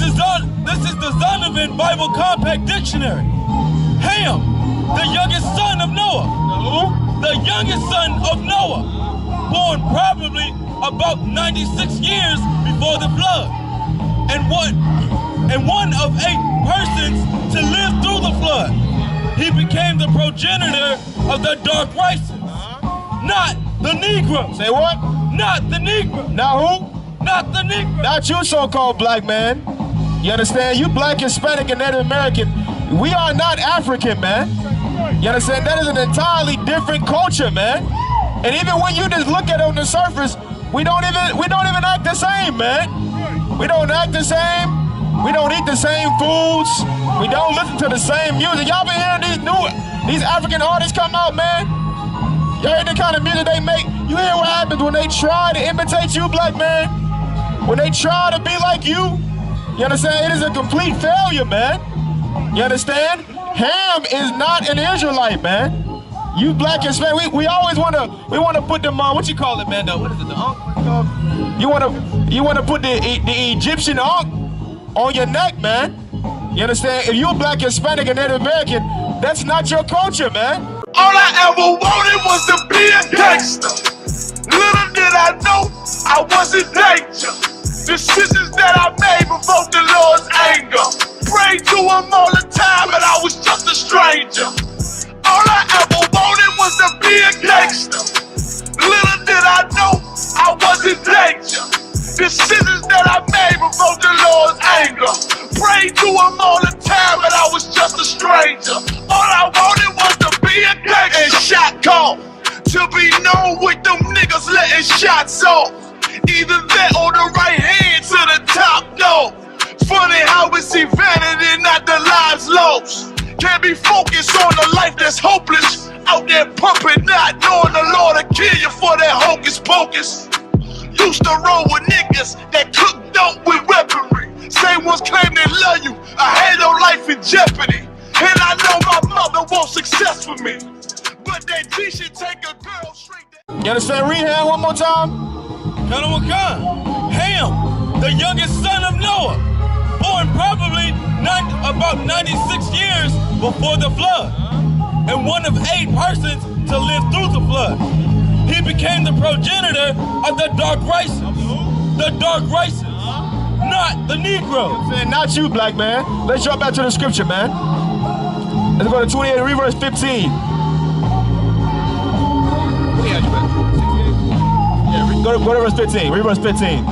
is the Zondervan Bible Compact Dictionary. Ham, the youngest son of Noah. The youngest son of Noah, born probably about 96 years before the flood, and one of 8 persons to live through the flood. He became the progenitor of the dark races, not the Negro. Say what? Not the Negro. Now who? Not the Negro. Not you, so-called black man. You understand? You black, Hispanic, and Native American. We are not African, man. You understand? That is an entirely different culture, man. And even when you just look at it on the surface, we don't even act the same, man. We don't act the same. We don't eat the same foods. We don't listen to the same music. Y'all been hearing these African artists come out, man? Y'all hear the kind of music they make? You hear what happens when they try to imitate you, black man? When they try to be like you? You understand? It is a complete failure, man. You understand? Ham is not an Israelite, man. You black and Hispanic, we always wanna put them on, what you call it, man? What is it, the ankh? You wanna put the Egyptian ankh on your neck, man. You understand? If you're black, Hispanic, and Native American, that's not your culture, man. All I ever wanted was to be a gangster. Little did I know I was in danger. Decisions that I made provoked the Lord's anger. Prayed to him all the time, and I was just a stranger. All I ever wanted was to be a gangster. Little did I know I was in danger. Decisions that I made provoked the Lord's anger. Prayed to him all the time, and I was just a stranger. All I wanted was to be a gangster. And shot call to be known with them niggas letting shots off. Either that or the right hand to the top dog. Funny how we see vanity, not the lives lost. Can't be focused on a life that's hopeless. Out there pumping, not knowing the Lord will kill you for that hocus pocus. Used to roll with niggas that cook dope with weaponry. Same ones claim they love you. I had no life in jeopardy. And I know my mother wants success for me. But that G should take a girl straight down. You understand? Read Ham one more time. Ham, the youngest son of Noah, born probably about 96 years before the flood, and one of 8 persons to live through the flood. He became the progenitor of the dark races. The dark races, not the Negro. Not you, black man. Let's jump back to the scripture, man. Let's go to 28 and read verse 15. Go to verse 15. Read verse 15.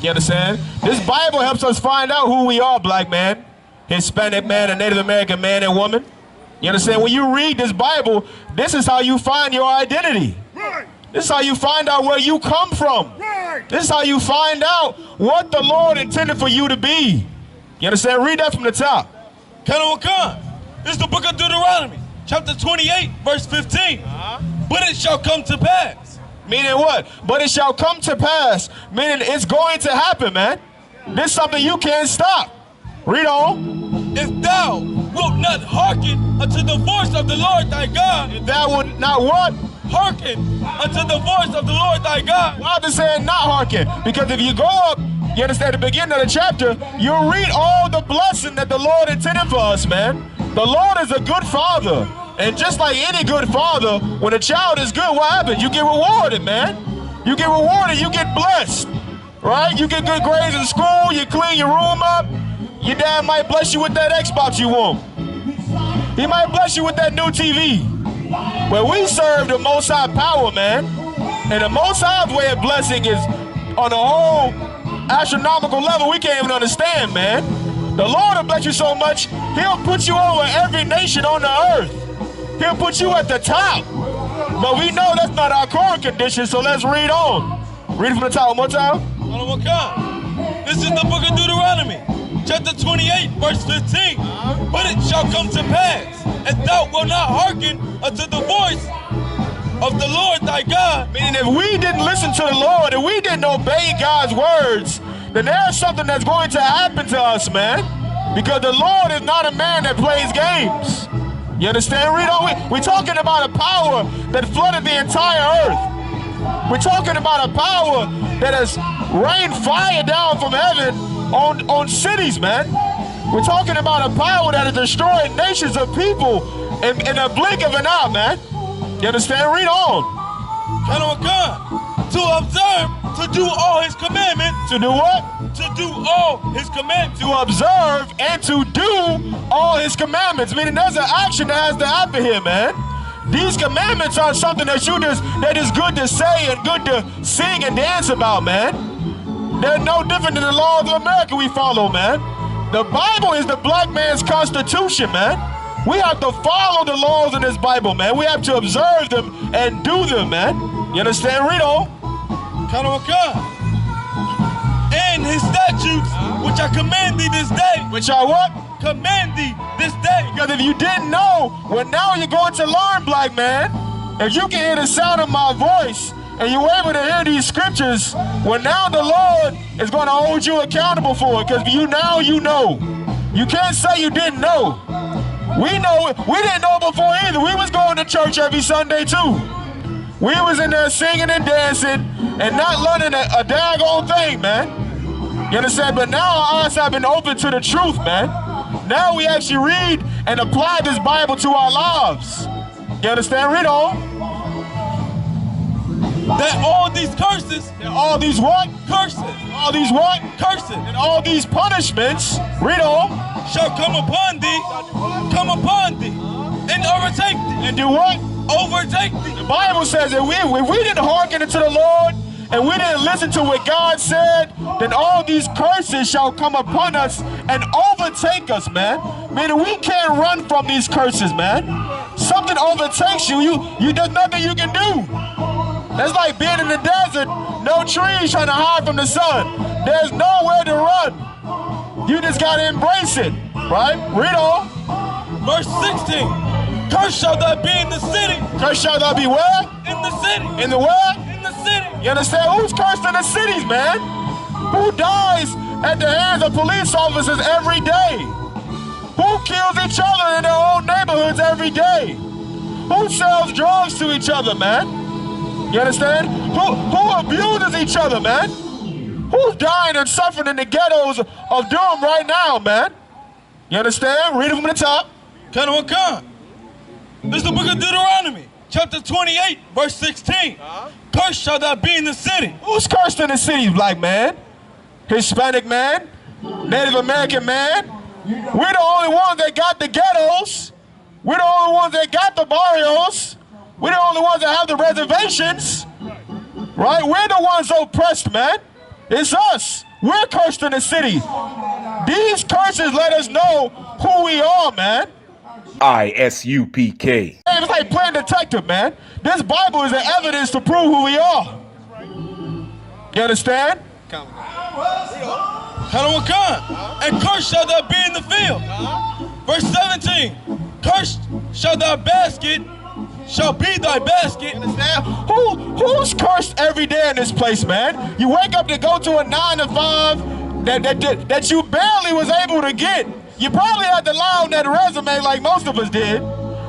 You understand? This Bible helps us find out who we are, black man, Hispanic man, and Native American man and woman. You understand? When you read this Bible, this is how you find your identity. Right. This is how you find out where you come from. Right. This is how you find out what the Lord intended for you to be. You understand? Read that from the top. This is the book of Deuteronomy, chapter 28, verse 15. But it shall come to pass. Meaning what? But it shall come to pass. Meaning it's going to happen, man. This is something you can't stop. Read on. If thou wilt not hearken unto the voice of the Lord thy God. If thou wilt not what? Hearken unto the voice of the Lord thy God. Why does it say not hearken? Because if you go up, you understand, at the beginning of the chapter, you'll read all the blessing that the Lord intended for us, man. The Lord is a good father. And just like any good father, when a child is good, what happens? You get rewarded, man. You get rewarded, you get blessed, right? You get good grades in school, you clean your room up. Your dad might bless you with that Xbox you want. He might bless you with that new TV. But we serve the Most High power, man. And the Most High's way of blessing is on a whole astronomical level we can't even understand, man. The Lord will bless you so much, he'll put you over every nation on the earth. He'll put you at the top. But we know that's not our current condition, so let's read on. Read it from the top one more time. This is the book of Deuteronomy, chapter 28, verse 15. But it shall come to pass, and thou wilt not hearken unto the voice of the Lord thy God. Meaning if we didn't listen to the Lord, if we didn't obey God's words, then there's something that's going to happen to us, man. Because the Lord is not a man that plays games. You understand? Read on. We're talking about a power that flooded the entire earth. We're talking about a power that has rained fire down from heaven on cities, man. We're talking about a power that has destroyed nations of people in a blink of an eye, man. You understand? Read on. To observe, to do all his commandments. To do what? To do all his commandments. To observe and to do all his commandments. Meaning there's an action that has to happen here, man. These commandments are something that is good to say and good to sing and dance about, man. They're no different than the laws of America we follow, man. The Bible is the black man's constitution, man. We have to follow the laws in this Bible, man. We have to observe them and do them, man. You understand? Read on. And his statutes, which I command thee this day. Which I what? Command thee this day. Because if you didn't know, well, now you're going to learn, black man. If you can hear the sound of my voice and you're able to hear these scriptures, well, now the Lord is going to hold you accountable for it. Because you know. You can't say you didn't know. We know it. We didn't know before either. We was going to church every Sunday too. We was in there singing and dancing and not learning a daggone thing, man. You understand? But now our eyes have been open to the truth, man. Now we actually read and apply this Bible to our lives. You understand? Read on. That all these curses. That all these what? Curses. All these what? Curses. And all these punishments. Read on. Shall come upon thee. Come upon thee. And overtake thee. And do what? Overtake thee. The Bible says that if we didn't hearken to the Lord and we didn't listen to what God said, then all these curses shall come upon us and overtake us, man. Meaning we can't run from these curses, man. Something overtakes you, there's nothing you can do. That's like being in the desert, no trees trying to hide from the sun. There's nowhere to run. You just gotta embrace it, right? Read on. Verse 16. Cursed shall thou be in the city. Cursed shall thou be where? In the city. In the where? In the city. You understand? Who's cursed in the cities, man? Who dies at the hands of police officers every day? Who kills each other in their own neighborhoods every day? Who sells drugs to each other, man? You understand? Who abuses each other, man? Who's dying and suffering in the ghettos of Durham right now, man? You understand? Read it from the top. This is the book of Deuteronomy, chapter 28, verse 16. Cursed shall thou be in the city. Who's cursed in the cities, black man? Hispanic man? Native American man? We're the only ones that got the ghettos. We're the only ones that got the barrios. We're the only ones that have the reservations. Right? We're the ones oppressed, man. It's us. We're cursed in the city. These curses let us know who we are, man. I.S.U.P.K. It's like playing detective, man. This Bible is the evidence to prove who we are. You understand? And cursed shall thou be in the field. Verse 17. Cursed shall thy basket, shall be thy basket. Understand? Who's cursed every day in this place, man? You wake up to go to a 9 to 5 that you barely was able to get. You probably had to lie on that resume like most of us did.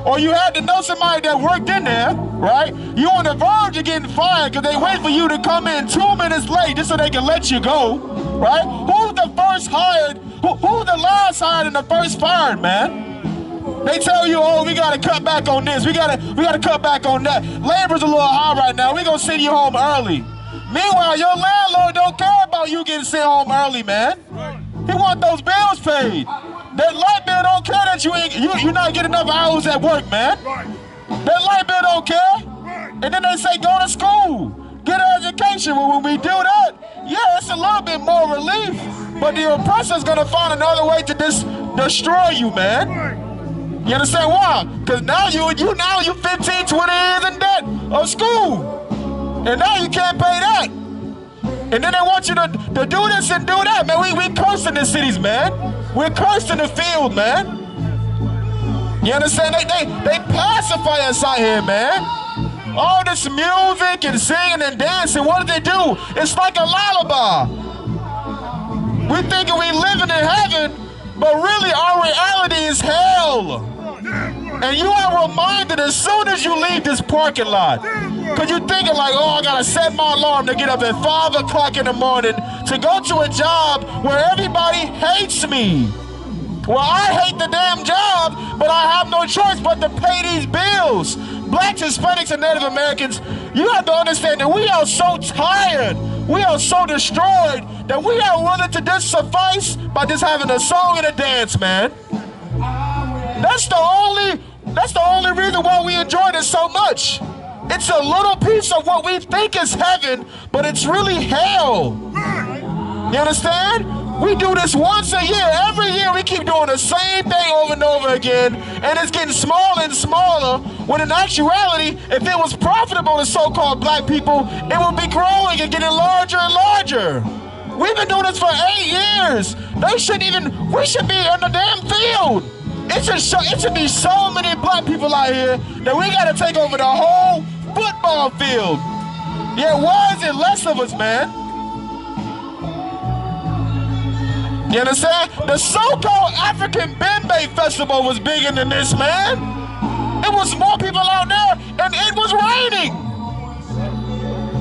Or you had to know somebody that worked in there, right? You on the verge of getting fired because they wait for you to come in 2 minutes late just so they can let you go, right? Who's the first hired? Who's the last hired and the first fired, man? They tell you, oh, we gotta cut back on this. We gotta cut back on that. Labor's a little high right now. We gonna send you home early. Meanwhile, your landlord don't care about you getting sent home early, man. He want those bills paid. That light bill don't care that you're not getting enough hours at work, man. That light bill don't care. And then they say go to school, get an education. Well, when we do that, yeah, it's a little bit more relief. But the oppressor's gonna find another way to destroy you, man. You understand why? Because now you 15, 20 years in debt of school. And now you can't pay that. And then they want you to do this and do that, man. We cursed in the cities, man. We're cursed in the field, man. You understand? They pacify us out here, man. All this music and singing and dancing, what do they do? It's like a lullaby. We thinking we living in heaven, but really our reality is hell. And you are reminded as soon as you leave this parking lot, because Because you're thinking like, oh, I gotta set my alarm to get up at 5 o'clock in the morning to go to a job where everybody hates me. Well, I hate the damn job, but I have no choice but to pay these bills. Blacks, Hispanics, and Native Americans, you have to understand that we are so tired, we are so destroyed, that we are willing to just suffice by just having a song and a dance, man. That's the only reason why we enjoy this so much. It's a little piece of what we think is heaven, but it's really hell. You understand? We do this once a year. Every year we keep doing the same thing over and over again, and it's getting smaller and smaller, when in actuality, if it was profitable to so-called black people, it would be growing and getting larger and larger. We've been doing this for 8 years. We should be in the damn field. It should be so many black people out here that we gotta take over the whole football field. Yeah, why is it less of us, man? You understand? The so-called African Bembe Festival was bigger than this, man. It was more people out there, and it was raining.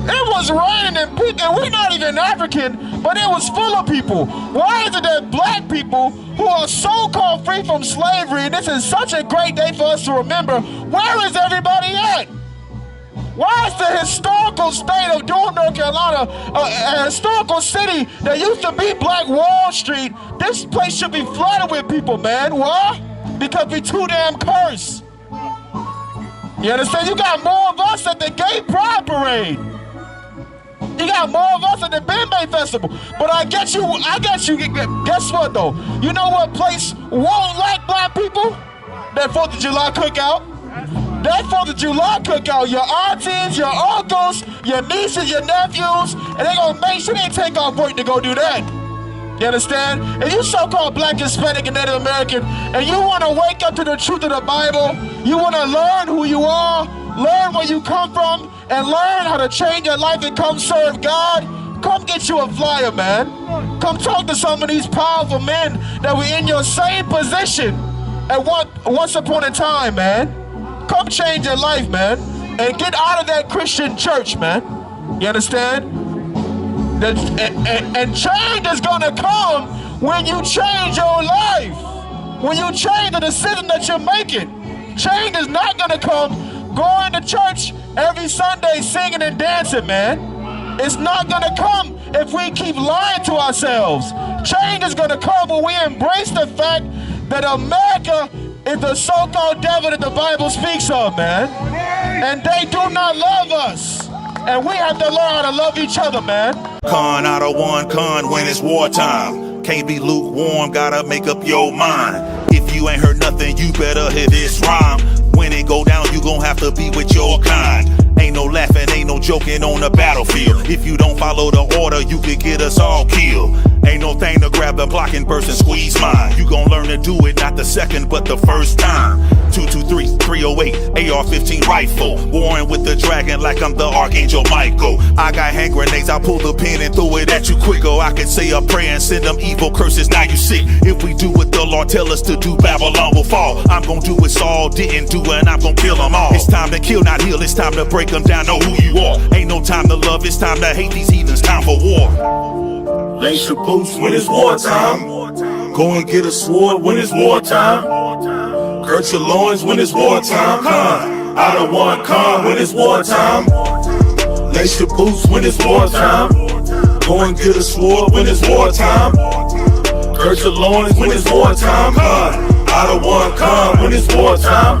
It was raining, and we're not even African, but it was full of people. Why is it that black people who are so-called free from slavery, and this is such a great day for us to remember, where is everybody at? Why is the historical state of Durham, North Carolina, a historical city that used to be Black Wall Street, this place should be flooded with people, man. Why? Because we too damn cursed. You understand? You got more of us at the Gay Pride Parade. You got more of us at the Bembe Festival. But I get you, guess what though? You know what place won't like black people? That 4th of July cookout. That 4th of July cookout, your aunties, your uncles, your nieces, your nephews, and they gonna make sure they take off work to go do that. You understand? If you so-called black, Hispanic, and Native American, and you wanna wake up to the truth of the Bible, you wanna learn who you are, learn where you come from, and learn how to change your life and come serve God, come get you a flyer, man. Come talk to some of these powerful men that were in your same position at once upon a time, man. Come change your life, man, and get out of that Christian church, man. You understand? And change is gonna come when you change your life. When you change the decision that you're making. Change is not gonna come going to church every Sunday singing and dancing, man. It's not gonna come if we keep lying to ourselves. Change is gonna come when we embrace the fact that America is the so-called devil that the Bible speaks of, man. And they do not love us. And we have to learn how to love each other, man. Con out of one con when it's wartime. Can't be lukewarm, gotta make up your mind. If you ain't heard nothing, you better hear this rhyme. When it go down, you gon' have to be with your kind. Ain't no laughing, ain't no joking on the battlefield. If you don't follow the order, you could get us all killed. Ain't no thing to grab the block and burst and squeeze mine. You gon' learn to do it, not the second, but the first time. 223-308, AR-15 rifle. Warring with the dragon like I'm the Archangel Michael. I got hand grenades, I pull the pin and throw it at you quicker. I can say a prayer and send them evil curses, now you sick. If we do what the Lord tell us to do, Babylon will fall. I'm gon' do what Saul didn't do, and I'm gon' kill them all. It's time to kill, not heal, it's time to break them down, know who you are. Ain't no time to love, it's time to hate these heathens, time for war. Lace your boots when it's wartime. Go and get a sword when it's wartime. Girt your loins when it's wartime. Con out of one con when it's wartime. Lace your boots when it's wartime. Go and get a sword when it's wartime. Girt your loins when it's wartime. Con out of one con when it's wartime.